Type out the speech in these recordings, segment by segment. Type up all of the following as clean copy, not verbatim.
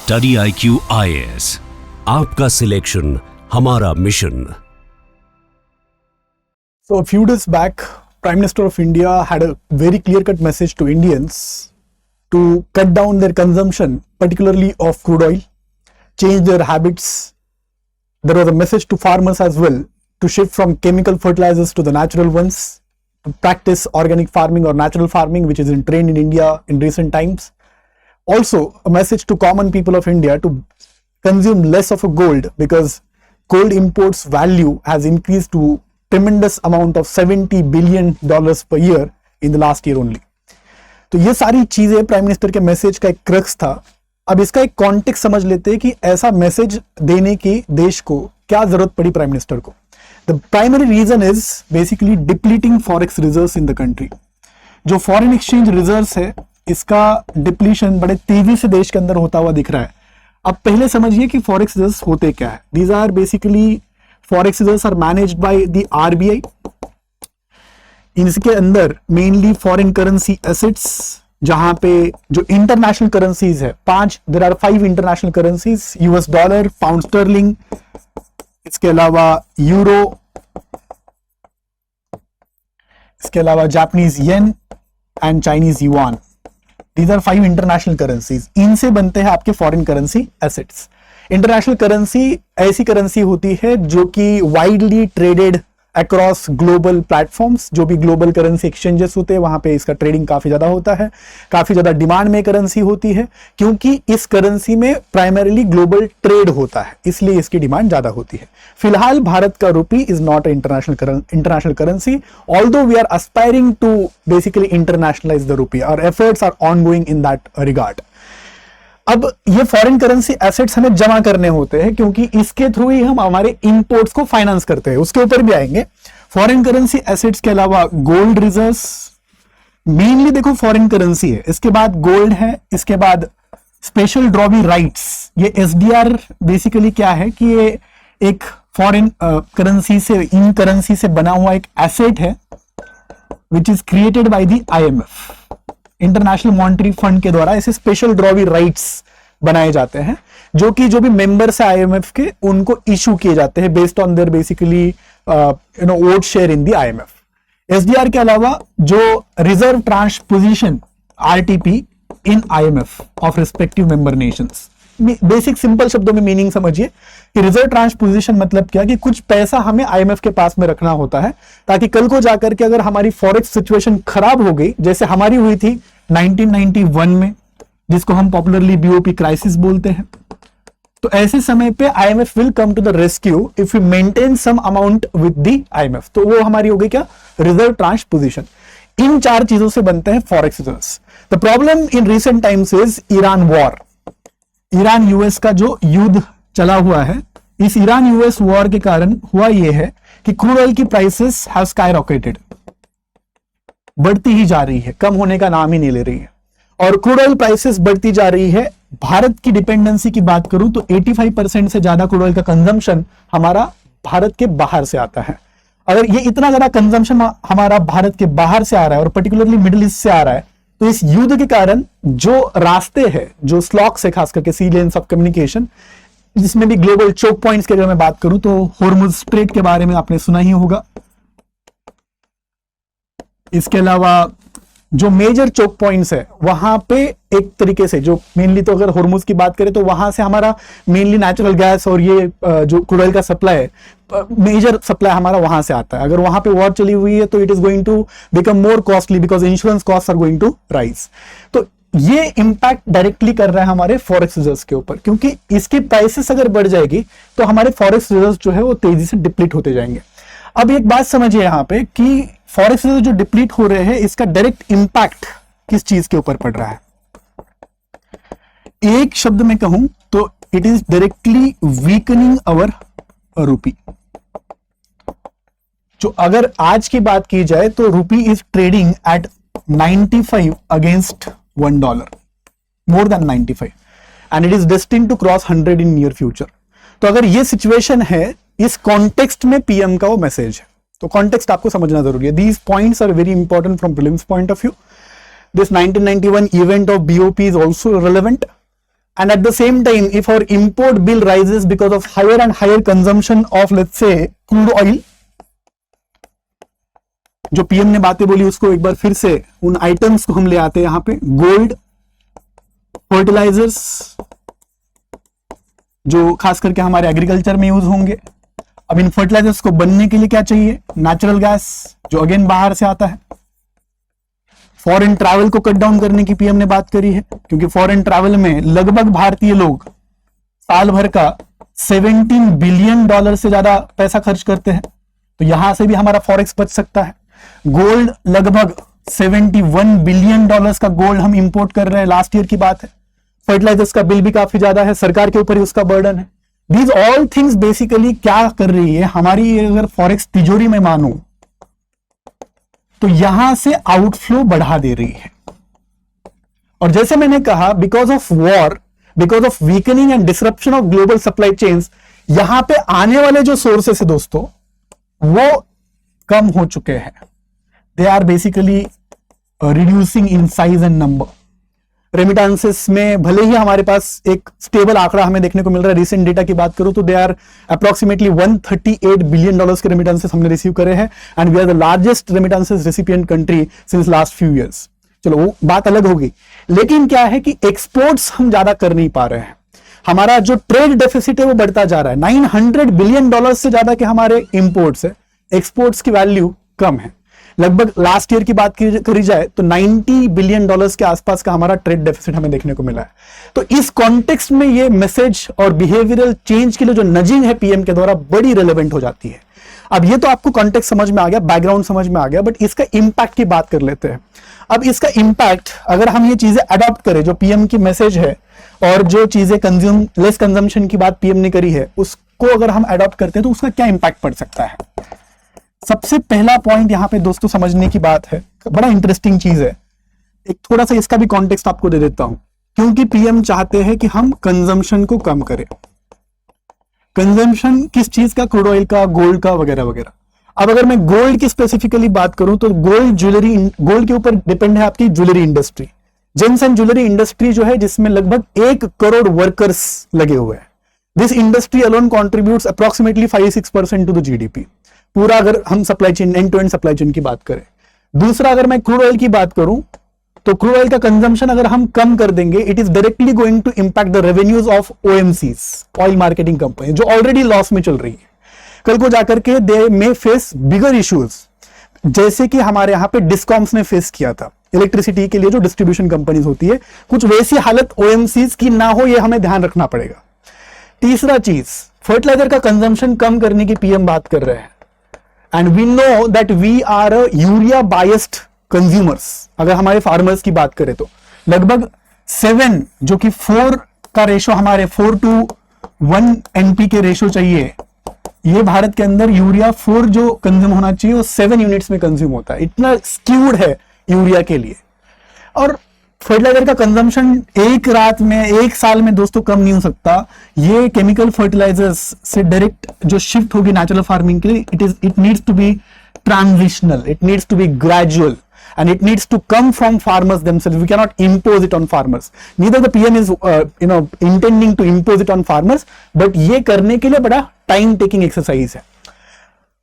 Study IQ IAS, आपका selection हमारा mission. So a few days back, Prime Minister of India had a very clear-cut message to Indians to cut down their consumption, particularly of crude oil, change their habits. There was a message to farmers as well to shift from chemical fertilizers to the natural ones, to practice organic farming or natural farming, which is in trend in India in recent times. Also, a message to common people of India to consume less of a gold, because gold imports value has increased to tremendous amount of $70 billion per year in the last year only. तो ये सारी चीजें prime minister के message का एक crux था। अब इसका एक कॉन्टेक्स्ट समझ लेते हैं कि ऐसा मैसेज देने की देश को क्या जरूरत पड़ी प्राइम मिनिस्टर को। The primary reason is basically depleting forex reserves in the country. जो फॉरेन एक्सचेंज रिजर्व्स है, इसका डिप्लीशन बड़े तेजी से देश के अंदर होता हुआ दिख रहा है। अब पहले समझिए कि फॉरेक्स रिजर्व्स होते क्या है। These are basically forex reserves are managed by the RBI। इनके अंदर मेनली फॉरेन करेंसी एसेट्स, जहां पे जो इंटरनेशनल करेंसीज है, there are 5 international currencies, US dollar, pound sterling, इसके अलावा यूरो, इसके अलावा Japanese yen and Chinese yuan. These are 5 international currencies. इनसे बनते हैं आपके foreign currency assets. International currency ऐसी करेंसी होती है जो कि widely traded across global platforms. जो भी ग्लोबल करेंसी एक्सचेंजेस होते हैं वहां पे इसका ट्रेडिंग काफी ज्यादा होता है, काफी ज्यादा डिमांड में करेंसी होती है, क्योंकि इस करेंसी में प्राइमरीली ग्लोबल ट्रेड होता है, इसलिए इसकी डिमांड ज्यादा होती है। फिलहाल भारत का rupee is not international currency, although we are aspiring to basically internationalize the rupee. और efforts are ongoing in that regard. अब ये फॉरेन करेंसी एसेट्स हमें जमा करने होते हैं, क्योंकि इसके थ्रू ही हम हमारे इंपोर्ट्स को फाइनेंस करते हैं। उसके ऊपर भी आएंगे। फॉरेन करेंसी एसेट्स के अलावा गोल्ड रिजर्व्स, मेनली देखो फॉरेन करेंसी है, इसके बाद गोल्ड है, इसके बाद स्पेशल ड्रॉवी राइट्स। ये SDR बेसिकली क्या है कि ये एक फॉरेन करेंसी से, इन करेंसी से बना हुआ एक एसेट है which is created by the IMF, international monetary fund के द्वारा। ऐसे स्पेशल ड्रॉवी राइट्स बनाए जाते हैं जो भी मेंबर्स है IMF के, उनको इशू किए जाते हैं based on their basically vote share in the IMF। SDR के अलावा जो reserve tranche position RTP in IMF of respective member nations. Basic simple शब्दों में मीनिंग समझिए कि रिजर्व ट्रांश पोजीशन मतलब क्या, कि कुछ पैसा हमें IMF के पास में रखना होता है, ताकि कल को जाकर के अगर हमारी फॉरेक्स सिचुएशन खराब हो गई, जैसे हमारी हुई थी 1991 में, जिसको हम पॉपुलरली BOP क्राइसिस बोलते हैं, तो ऐसे समय पे IMF will come to the rescue if you maintain some amount with the IMF। तो वो हमारी हो गई क्या, रिजर्व ट्रांश पोजीशन। इन 4 चीजों से बनते हैं forex reserves. The problem in recent times is Iran war. Iran US का जो युद्ध चला हुआ है, इस ईरान US वॉर के कारण हुआ यह है कि क्रूड ऑयल की प्राइसेस हैव स्काईरॉकेटेड, बढ़ती ही जा रही है, कम होने का नाम ही नहीं ले रही है। और क्रूड ऑयल प्राइसेस बढ़ती जा रही है। भारत की डिपेंडेंसी की बात करूं तो 85% से ज्यादा क्रूड ऑयल का कंजम्पशन हमारा भारत के बाहर से आता है। अगर ये इतना ज्यादा कंजम्पशन हमारा भारत के बाहर से आ रहा है और पर्टिकुलरली मिडिल ईस्ट से आ रहा है, तो इस युद्ध के कारण जो रास्ते हैं, जो स्लॉक्स है, खास करके सी लेन्स ऑफ कम्युनिकेशन, जिसमें भी ग्लोबल चोक पॉइंट्स की अगर मैं बात करूं तो होर्मुज स्ट्रेट के बारे में आपने सुना ही होगा। इसके अलावा जो मेजर चोक पॉइंट्स है, वहां पे एक तरीके से जो मेनली, तो अगर होर्मुज की बात करें तो वहां से हमारा मेनली नेचुरल गैस और ये जो क्रूड ऑयल का सप्लाई है, मेजर सप्लाई हमारा वहां से आता है। अगर वहां पे वॉर चली हुई है तो it is going to become more costly, because insurance cost are going to rise. तो ये इंपैक्ट डायरेक्टली कर रहा है हमारे फॉरेक्स रिजर्व्स के ऊपर, क्योंकि इसकी प्राइसेस अगर बढ़ जाएगी तो हमारे फॉरेक्स रिजर्व्स जो है वो तेजी से डिप्लीट होते जाएंगे। अब एक बात समझिए यहां पे कि फॉरेक्स रिजर्व जो डिप्लीट हो रहे हैं, इसका डायरेक्ट इंपैक्ट किस चीज के ऊपर पड़ रहा है। एक शब्द में कहूं तो it is directly weakening our rupee. जो अगर आज की बात की जाए तो rupee is trading at 95 against $1, more than 95, and it is destined to cross 100 in near future. तो अगर ये सिचुएशन है, इस कॉन्टेक्स्ट में PM का वो मैसेज है, तो कॉन्टेक्स्ट आपको समझना जरूरी है। These points are very important from prelims point of view. This 1991 event of BOP is also relevant. and at the same time if our import bill rises because of higher and higher consumption of let's say crude oil, जो PM ने बातें बोली उसको एक बार फिर से उन items को हम ले आते हैं यहां पे, गोल्ड, फर्टिलाइजर्स जो खास करके हमारे एग्रीकल्चर में यूज होंगे। अब इन फर्टिलाइजर्स को बनने के लिए क्या चाहिए, नेचुरल गैस जो अगेन बाहर से आता है। फॉरेन ट्रैवल को कट डाउन करने की पीएम ने बात करी है, क्योंकि फॉरेन ट्रैवल में लगभग भारतीय लोग साल भर का $17 बिलियन से ज्यादा पैसा खर्च करते हैं, तो यहां से भी हमारा फॉरेक्स बच सकता है। गोल्ड, लगभग $71 बिलियन का गोल्ड हम इंपोर्ट कर रहे हैं, लास्ट ईयर की बात है। फर्टिलाइजर्स का बिल भी काफी ज्यादा है, सरकार के ऊपर ही उसका बर्डन है। दीज ऑल थिंग्स बेसिकली क्या कर रही है हमारी, अगर फॉरेक्स तिजोरी में मानूं तो यहां से आउटफ्लो बढ़ा दे रही है। और जैसे मैंने कहा, because of war, because of weakening and disruption of global supply chains, यहां पे आने वाले जो सोर्सेस है दोस्तों वो कम हो चुके हैं। They are basically reducing in size and number. Remittances में भले ही हमारे पास एक स्टेबल आंकड़ा हमें देखने को मिल रहा है, रिसेंट डेटा की बात करूं तो दे आर अप्रोक्सीमेटली $138 बिलियन के रेमिटेंसेस हमने रिसीव करे हैं, and we are the largest remittances recipient country since last few years. चलो वो बात अलग होगी, लेकिन क्या है कि एक्सपोर्ट्स हम ज्यादा कर नहीं पा रहे हैं। हमारा जो ट्रेड डेफिसिट है वो बढ़ता जा रहा है। $900 बिलियन से ज्यादा के हमारे इंपोर्ट्स है, एक्सपोर्ट्स की वैल्यू कम है। लगभग लास्ट ईयर की बात करी जाए तो $90 बिलियन के आसपास का हमारा ट्रेड डेफिसिट हमें देखने को मिला है। तो इस कॉन्टेक्स्ट में ये मैसेज और बिहेवियरल चेंज के लिए जो नजिंग है पीएम के द्वारा बड़ी रिलेवेंट हो जाती है। अब ये तो आपको कॉन्टेक्स्ट समझ में आ गया, बैकग्राउंड समझ में आ गया, बट इसका इंपैक्ट की बात कर लेते हैं। अब इसका इंपैक्ट, अगर हम ये चीजें अडॉप्ट करें जो पीएम की मैसेज है और जो चीजें लेस कंजम्पशन की बात पीएम ने करी है उसको अगर हम अडॉप्ट करते हैं तो उसका क्या इंपैक्ट पड़ सकता है। सबसे पहला पॉइंट यहां पे दोस्तों समझने की बात है, बड़ा इंटरेस्टिंग चीज है, एक थोड़ा सा इसका भी कॉन्टेक्स्ट आपको दे देता हूं, क्योंकि पीएम चाहते हैं कि हम कंजम्पशन को कम करें। कंजम्पशन किस चीज का, क्रूड ऑयल का, गोल्ड का, वगैरह वगैरह। अब अगर मैं गोल्ड की स्पेसिफिकली बात करूं तो गोल्ड के ऊपर डिपेंड है आपकी jewellery industry, James and jewellery industry जो है, जिसमें लगभग 1 करोड़ वर्कर्स लगे हुए हैं। This industry alone contributes approximately 5-6% to the GDP, पूरा अगर हम supply chain, end to end supply chain की बात करें। दूसरा, अगर मैं क्रूड ऑयल की बात करूं तो क्रूड ऑयल का कंजम्पशन अगर हम कम कर देंगे, it is directly going to impact the revenues of OMCs, oil marketing company, जो ऑलरेडी लॉस में चल रही है। कल को जाकर के दे मे फेस बिगर इश्यूज, जैसे कि हमारे यहां पे डिस्कॉम्स ने फेस किया था, इलेक्ट्रिसिटी के लिए जो डिस्ट्रीब्यूशन कंपनीज होती है, कुछ वैसी हालत ओएमसीज की ना हो, यह हमें ध्यान रखना पड़ेगा। तीसरा चीज, फर्टिलाइजर का कंजम्पशन कम करने की पीएम बात कर रहे हैं, and we know that we are urea biased consumers. अगर हमारे फार्मर्स की बात करें तो लगभग 7, जो कि 4 का रेशो, हमारे 4:1 एनपी के रेशो चाहिए, ये भारत के अंदर यूरिया 4 जो कंज्यूम होना चाहिए वो 7 यूनिट्स में कंज्यूम होता है। इतना स्क्यूड है यूरिया के लिए। और फर्टिलाइजर का कंजम्पशन एक रात में, एक साल में दोस्तों कम नहीं हो सकता। ये केमिकल फर्टिलाइजर्स से डायरेक्ट जो शिफ्ट होगी नेचुरल फार्मिंग के लिए, it needs to be transitional, it needs to be gradual, and it needs to come from farmers themselves. We cannot impose it on farmers. Neither the PM is intending to impose it on farmers, but ये करने के लिए बड़ा time taking exercise है।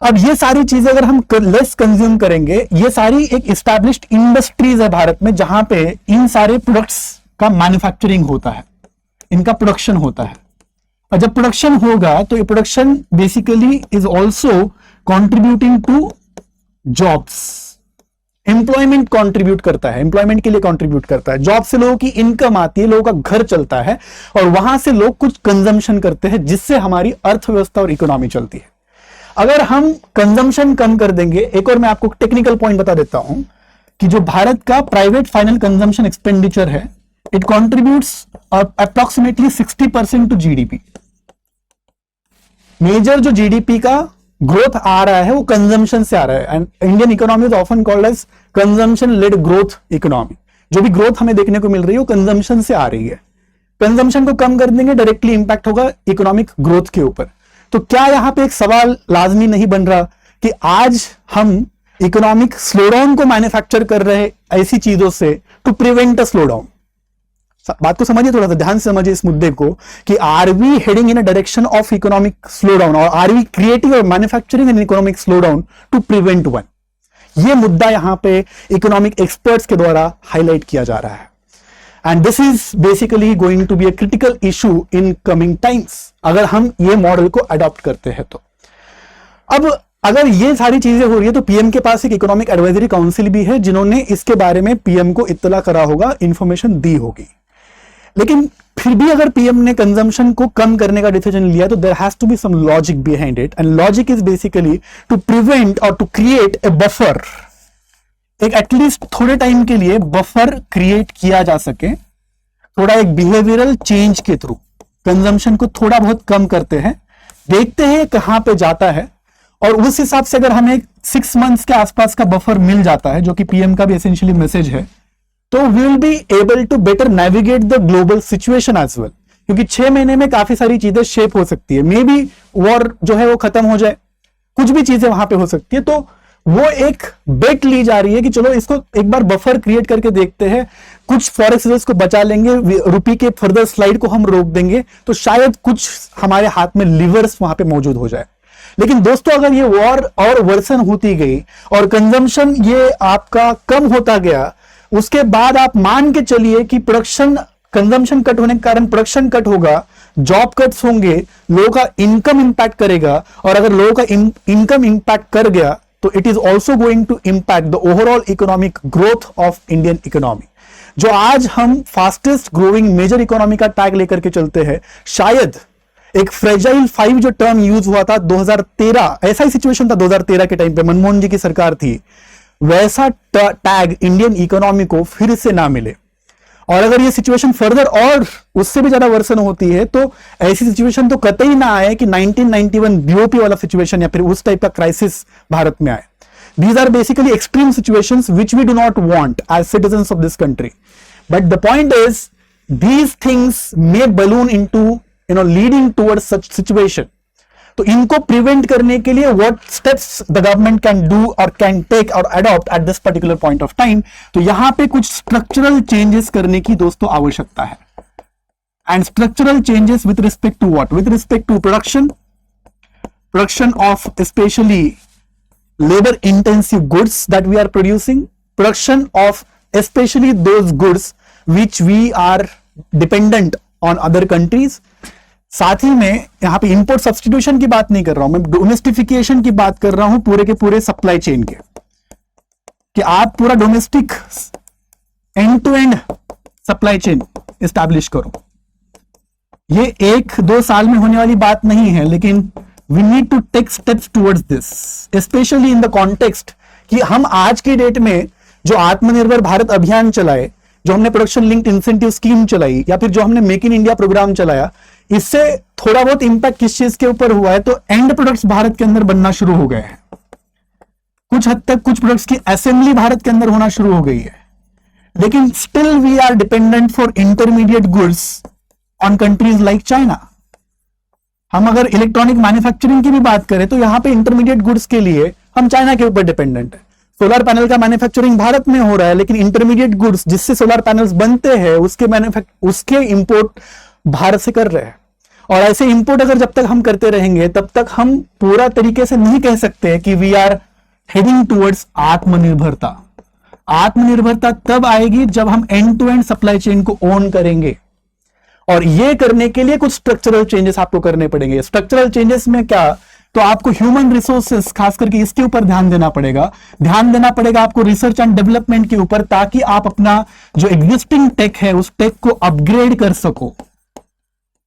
अब ये सारी चीजें अगर हम लेस कंज्यूम करेंगे, ये सारी एक एस्टैब्लिश्ड इंडस्ट्रीज है भारत में, जहां पे इन सारे प्रोडक्ट्स का मैन्युफैक्चरिंग होता है, इनका प्रोडक्शन होता है। और जब प्रोडक्शन होगा तो ये production basically is also contributing to jobs, employment contribute करता है, एम्प्लॉयमेंट के लिए कंट्रीब्यूट करता है। जॉब से लोगों की इनकम आती है, लोगों का घर चलता है, और वहां से लोग कुछ कंजम्पशन करते हैं, जिससे हमारी अर्थव्यवस्था और इकोनॉमी चलती है। अगर हम कंजम्पशन कम कर देंगे, एक और मैं आपको टेक्निकल पॉइंट बता देता हूं कि जो भारत का प्राइवेट फाइनल कंजम्पशन एक्सपेंडिचर है, it contributes approximately 60% to GDP. Major जो जीडीपी का ग्रोथ आ रहा है वो कंजम्पशन से आ रहा है, and Indian economy is often called as consumption led growth economy. जो भी ग्रोथ हमें देखने को मिल रही है वो कंजम्पशन से आ रही है। कंजम्पशन को कम कर देंगे, डायरेक्टली इंपैक्ट होगा इकोनॉमिक ग्रोथ के ऊपर। तो क्या यहां पे एक सवाल लाजमी नहीं बन रहा कि आज हम इकोनॉमिक स्लोडाउन को मैन्युफैक्चर कर रहे हैं ऐसी चीजों से टू प्रिवेंट अ स्लोडाउन? बात को समझिए, थोड़ा सा ध्यान से समझिए इस मुद्दे को कि are we heading in a direction of economic slow down और आर वी क्रिएटिंग और manufacturing an economic slow down to prevent one. ये मुद्दा यहां पे इकोनॉमिक एक्सपर्ट्स के द्वारा हाईलाइट किया जा रहा है and this is basically going to be a critical issue in coming times अगर हम ये मॉडल को अडॉप्ट करते हैं तो। अब अगर ये सारी चीजें हो रही है तो पीएम के पास एक इकोनॉमिक एडवाइजरी काउंसिल भी है जिन्होंने इसके बारे में पीएम को इत्तला करा होगा, इंफॉर्मेशन दी होगी। लेकिन फिर भी अगर पीएम ने कंजम्पशन को कम करने का डिसीजन लिया तो there has to be some logic behind it and logic is basically to prevent और टू क्रिएट ए बफर, एक एटलीस्ट थोड़े टाइम के लिए बफर क्रिएट किया जा सके, थोड़ा एक बिहेवियरल चेंज के थ्रू कंजम्पशन को थोड़ा बहुत कम करते हैं, देखते हैं कहां पे जाता है और उस हिसाब से अगर हमें 6 मंथ्स के आसपास का बफर मिल जाता है जो कि पीएम का भी एसेंशियली मैसेज है, तो we will be able to better navigate the global situation as well, क्योंकि 6 महीने में काफी सारी चीजें शेप हो सकती है। मे बी वॉर जो है वो खत्म हो जाए, कुछ भी चीजें वहां पे हो सकती है, तो वो एक बेट ली जा रही है कि चलो इसको एक बार बफर क्रिएट करके देखते हैं, कुछ फॉरेक्स रिजर्व्स को बचा लेंगे, रुपये के फर्दर स्लाइड को हम रोक देंगे तो शायद कुछ हमारे हाथ में लिवर्स वहां पे मौजूद हो जाए। लेकिन दोस्तों अगर ये वॉर और वर्सन होती गई और कंजम्पशन ये आपका कम होता गया, उसके बाद आप मान के चलिए कि प्रोडक्शन, कंजम्पशन कट होने के कारण प्रोडक्शन कट होगा, जॉब कट्स होंगे, लोगों का इनकम इंपैक्ट करेगा और अगर लोगों का इनकम इंपैक्ट कर गया तो it is also going to impact the overall economic growth of Indian economy. जो आज हम फास्टेस्ट ग्रोइंग मेजर इकोनॉमी का टैग लेकर के चलते हैं, शायद एक फ्रेजाइल 5 जो टर्म यूज हुआ था 2013, ऐसा ही सिचुएशन था 2013 के टाइम पे, मनमोहन जी की सरकार थी, वैसा टैग इंडियन इकोनॉमी को फिर से ना मिले। और अगर ये सिचुएशन फर्दर और उससे भी ज्यादा वर्सन होती है तो ऐसी सिचुएशन तो कतई ना आए कि 1991 बीओपी वाला सिचुएशन या फिर उस टाइप का क्राइसिस भारत में आए। These are basically extreme situations which we do not want as citizens of this country. But the point is, these things may balloon into, leading towards such situation. तो इनको prevent करने के लिए what steps the government can do or can take or adopt at this particular point of time, तो यहां पे कुछ structural changes करने की दोस्तों आवश्यकता है। And structural changes with respect to what? With respect to production of specially labor intensive goods that we are producing, production of especially those goods which we are dependent on other countries। साथ ही में यहां पे import substitution की बात नहीं कर रहा हूं मैं, डोमेस्टिफिकेशन की बात कर रहा हूं पूरे के पूरे सप्लाई चेन के, कि आप पूरा domestic end to end supply chain establish करो। ये 1-2 साल में होने वाली बात नहीं है, लेकिन we need to take steps towards this, especially in the context कि हम आज के डेट में जो आत्मनिर्भर भारत अभियान चलाए, जो हमने प्रोडक्शन लिंक्ड इंसेंटिव स्कीम चलाई या फिर जो हमने मेक इन इंडिया प्रोग्राम चलाया, इससे थोड़ा बहुत इंपैक्ट किस चीज के ऊपर हुआ है? तो एंड प्रोडक्ट्स भारत के अंदर बनना शुरू हो गए हैं। कुछ हद तक कुछ प्रोडक्ट्स की असेंबली भारत के अंदर होना शुरू हो गई है, लेकिन still we are dependent for intermediate goods on countries like China. हम अगर इलेक्ट्रॉनिक मैन्युफैक्चरिंग की भी बात करें तो यहां पे इंटरमीडिएट गुड्स के लिए हम चाइना के ऊपर डिपेंडेंट है। सोलर पैनल का मैन्युफैक्चरिंग भारत में हो रहा है, लेकिन इंटरमीडिएट गुड्स जिससे सोलर पैनल्स बनते हैं उसके इंपोर्ट भारत से कर रहे हैं। और ऐसे इंपोर्ट अगर जब तक हम करते रहेंगे तब तक हम पूरा तरीके से नहीं कह सकते कि वी आर हेडिंग टुवर्ड्स आत्मनिर्भरता। आत्मनिर्भरता तब आएगी जब हम end to end supply chain को ओन करेंगे, और ये करने के लिए कुछ स्ट्रक्चरल चेंजेस आपको करने पड़ेंगे। स्ट्रक्चरल चेंजेस में क्या? तो आपको ह्यूमन रिसोर्सेस खास करके इसके ऊपर ध्यान देना पड़ेगा आपको रिसर्च एंड डेवलपमेंट के ऊपर, ताकि आप अपना जो एग्जिस्टिंग टेक है उस टेक को अपग्रेड कर सको।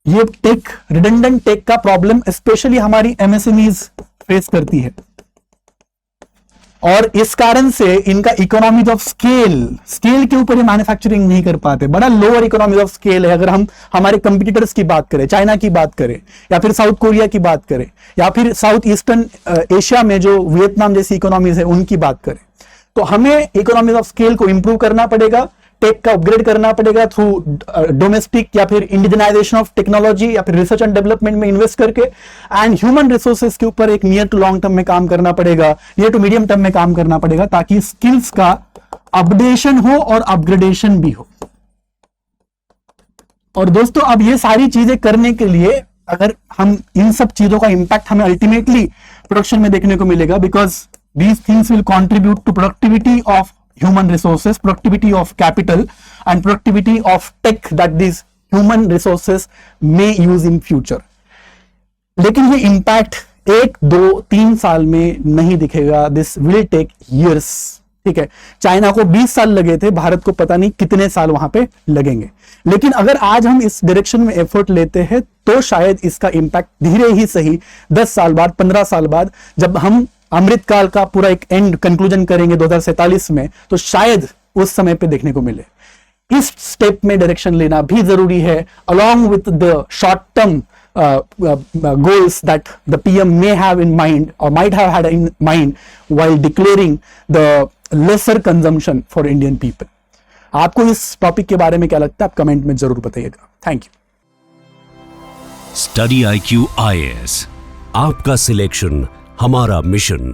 ये टेक, रिडंडेंट टेक का प्रॉब्लम स्पेशली हमारी एमएसएमईज फेस करती है, और इस कारण से इनका इकोनॉमीज ऑफ स्केल के ऊपर ही मैन्युफैक्चरिंग नहीं कर पाते। बड़ा लोअर इकोनॉमीज ऑफ स्केल है। अगर हम हमारे कंपटीटर्स की बात करें, चाइना की बात करें या फिर साउथ कोरिया की बात करें या फिर साउथ ईस्टर्न एशिया में जो वियतनाम जैसी इकोनॉमीज है उनकी बात करें, तो हमें इकोनॉमीज ऑफ स्केल को इंप्रूव करना पड़ेगा, टेक का अपग्रेड करना पड़ेगा थ्रू डोमेस्टिक या फिर इंडिजनाइजेशन ऑफ टेक्नोलॉजी या फिर रिसर्च एंड डेवलपमेंट में इन्वेस्ट करके, एंड ह्यूमन रिसोर्सेज के ऊपर एक नियर टू लॉन्ग टर्म में काम करना पड़ेगा, नियर टू मीडियम टर्म में काम करना पड़ेगा, ताकि स्किल्स का अपडेशन हो और अपग्रेडेशन भी हो। और दोस्तों अब ये सारी चीजें करने के लिए अगर हम इन सब चीजों का इंपैक्ट हमें अल्टीमेटली प्रोडक्शन में देखने को मिलेगा, because these things will contribute to productivity of human resources, productivity of capital and productivity of tech that these human resources may use in future. लेकिन ये इम्पैक्ट 1, 2, 3 साल में नहीं दिखेगा. This will take years. ठीक है, चाइना को 20 साल लगे थे, भारत को पता नहीं कितने साल वहां पे लगेंगे. लेकिन अगर आज हम इस डायरेक्शन में एफर्ट लेते हैं तो शायद इसका इम्पैक्ट धीरे ही सही 10 साल बाद, 15 साल बाद, जब हम अमृतकाल का पूरा एक एंड कंक्लूजन करेंगे 2047 में, तो शायद उस समय पे देखने को मिले. इस स्टेप में डायरेक्शन लेना भी जरूरी है, along with the short term goals that the PM may have in mind or might have had in mind while declaring the lesser consumption for Indian people. आपको इस टॉपिक के बारे में क्या लगता है, आप कमेंट में जरूर बताइएगा. Thank you. Study IQ IAS, आपका सिलेक्शन हमारा मिशन.